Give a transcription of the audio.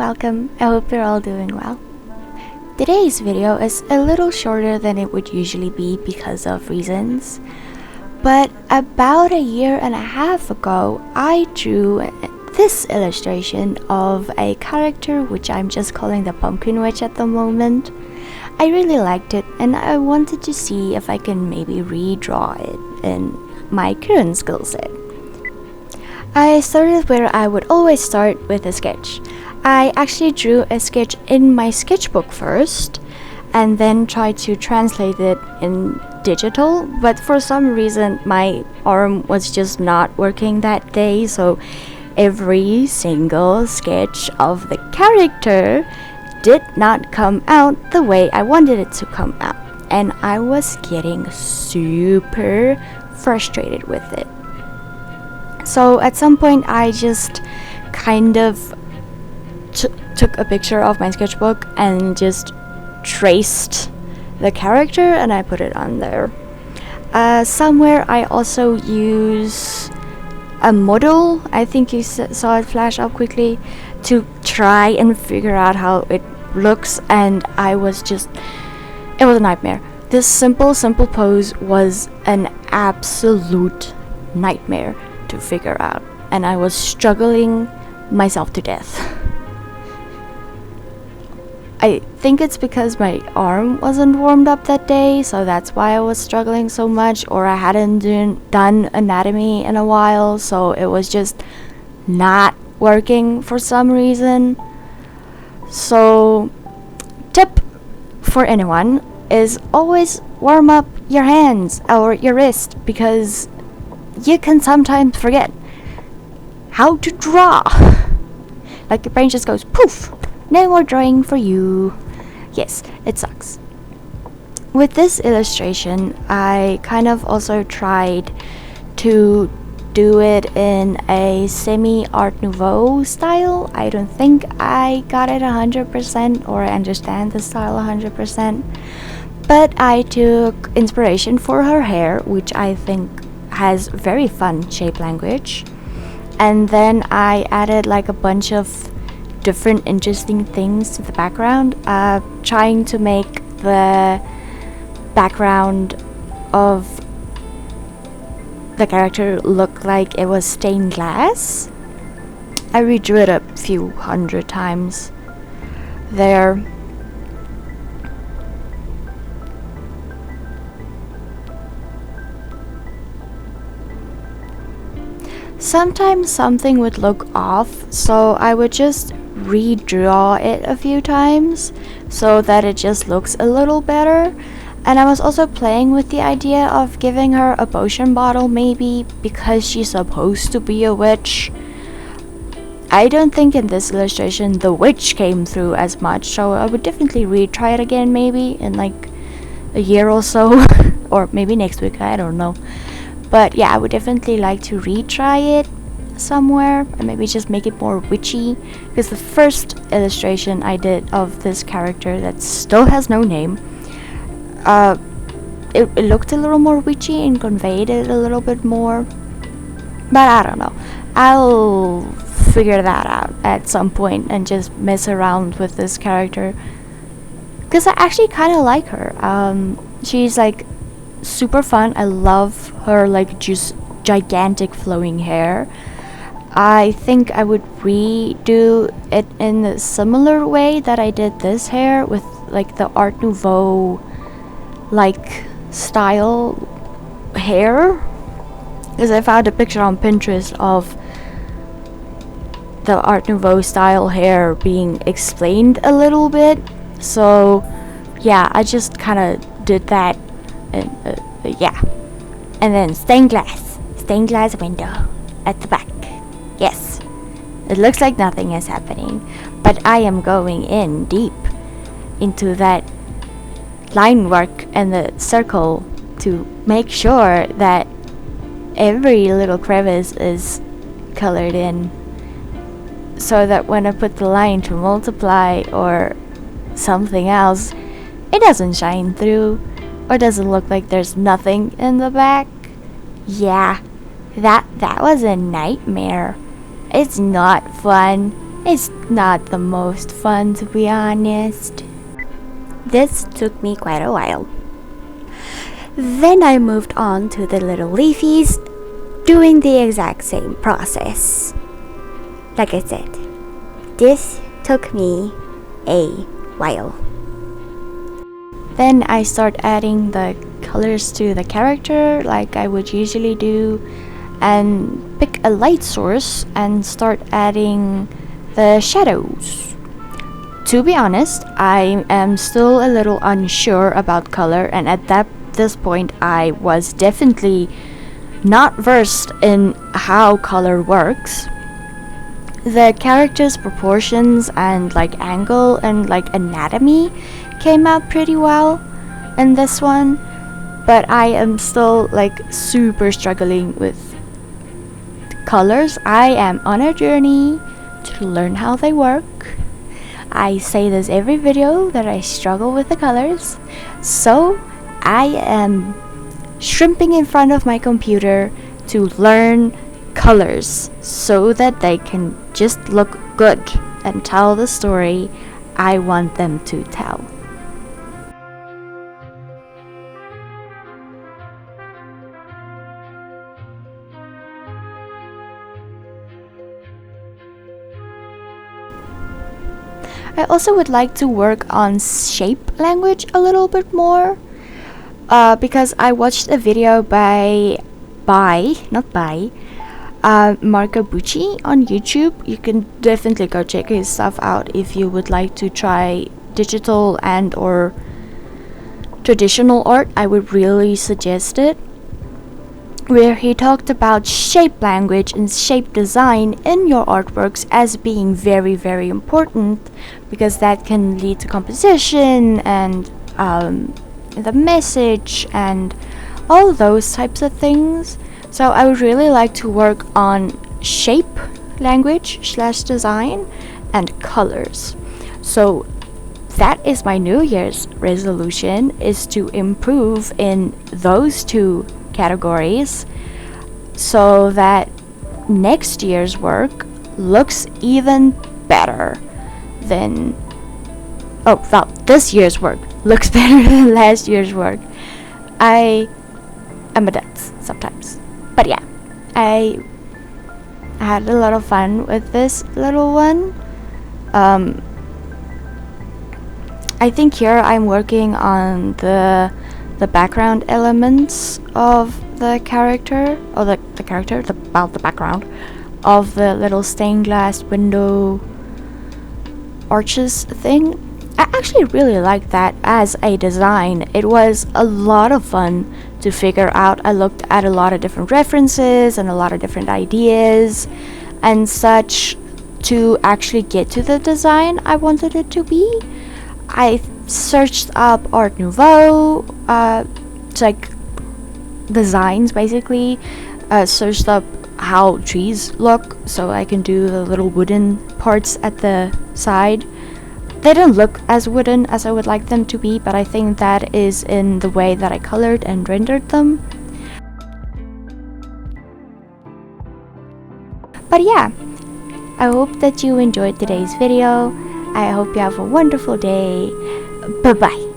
welcome. I hope you're all doing well. Today's video is a little shorter than it would usually be because of reasons. But about a year and a half ago, I drew this illustration of a character which I'm just calling the Pumpkin Witch at the moment. I really liked it and I wanted to see if I can maybe redraw it in my current skill set. I started where I would always start, with a sketch. I actually drew a sketch in my sketchbook first and then tried to translate it in digital, but for some reason my arm was just not working that day, so every single sketch of the character did not come out the way I wanted it to come out, and I was getting super frustrated with it. So at some point I just kind of took a picture of my sketchbook and just traced the character and I put it on there. Somewhere I also use a model, I think you saw it flash up quickly, to try and figure out how it looks, and it was a nightmare. This simple pose was an absolute nightmare to figure out, and I was struggling myself to death. I think it's because my arm wasn't warmed up that day, so that's why I was struggling so much, or I hadn't done anatomy in a while, so it was just not working for some reason. So, tip for anyone is always warm up your hands or your wrist, because you can sometimes forget how to draw. Like your brain just goes poof, no more drawing for you. Yes, it sucks. With this illustration, I kind of also tried to do it in a semi-Art Nouveau style. I don't think I got it 100% or I understand the style 100%, but I took inspiration for her hair, which I think has very fun shape language, and then I added like a bunch of different interesting things to the background, trying to make the background of the character look like it was stained glass. I redrew it a few hundred times there. Sometimes something would look off, so I would just redraw it a few times so that it just looks a little better. And I was also playing with the idea of giving her a potion bottle, maybe, because she's supposed to be a witch. I don't think in this illustration the witch came through as much, so I would definitely retry it again, maybe in like a year or so or maybe next week, I don't know. But yeah, I would definitely like to retry it somewhere and maybe just make it more witchy, because the first illustration I did of this character that still has no name, it looked a little more witchy and conveyed it a little bit more, but I don't know, I'll figure that out at some point and just mess around with this character, because I actually kind of like her. She's like super fun. I love her like just gigantic flowing hair. I think I would redo it in a similar way that I did this hair, with like the Art Nouveau like style hair, because I found a picture on Pinterest of the Art Nouveau style hair being explained a little bit, so yeah, I just kind of did that, and yeah, and then stained glass window at the back. Yes, it looks like nothing is happening, but I am going in deep into that line work and the circle to make sure that every little crevice is colored in, so that when I put the line to multiply or something else, it doesn't shine through or doesn't look like there's nothing in the back. Yeah, that was a nightmare. It's not fun. It's not the most fun, to be honest. This took me quite a while. Then I moved on to the little leafies, doing the exact same process. Like I said, this took me a while. Then I start adding the colors to the character like I would usually do, and pick a light source and start adding the shadows. To be honest, I am still a little unsure about color, and at this point I was definitely not versed in how color works. The character's proportions and like angle and like anatomy came out pretty well in this one, but I am still like super struggling with colors. I am on a journey to learn how they work. I say this every video that I struggle with the colors, so I am shrimping in front of my computer to learn colors so that they can just look good and tell the story I want them to tell. I also would like to work on shape language a little bit more, because I watched a video by Marco Bucci on YouTube. You can definitely go check his stuff out if you would like to try digital and or traditional art. I would really suggest it, where he talked about shape language and shape design in your artworks as being very, very important, because that can lead to composition and the message and all those types of things. So I would really like to work on shape language / design and colors. So that is my New Year's resolution, is to improve in those two categories so that next year's work looks even better than this year's work looks better than last year's work. I am a dunce sometimes, but yeah, I had a lot of fun with this little one. I think here I'm working on the background elements of the character, or the background of the little stained glass window arches thing. I actually really liked that as a design. It was a lot of fun to figure out. I looked at a lot of different references and a lot of different ideas and such to actually get to the design I wanted it to be. I searched up Art Nouveau, like designs basically, searched up how trees look so I can do the little wooden parts at the side. They don't look as wooden as I would like them to be, but I think that is in the way that I colored and rendered them. But yeah, I hope that you enjoyed today's video. I hope you have a wonderful day. Bye bye.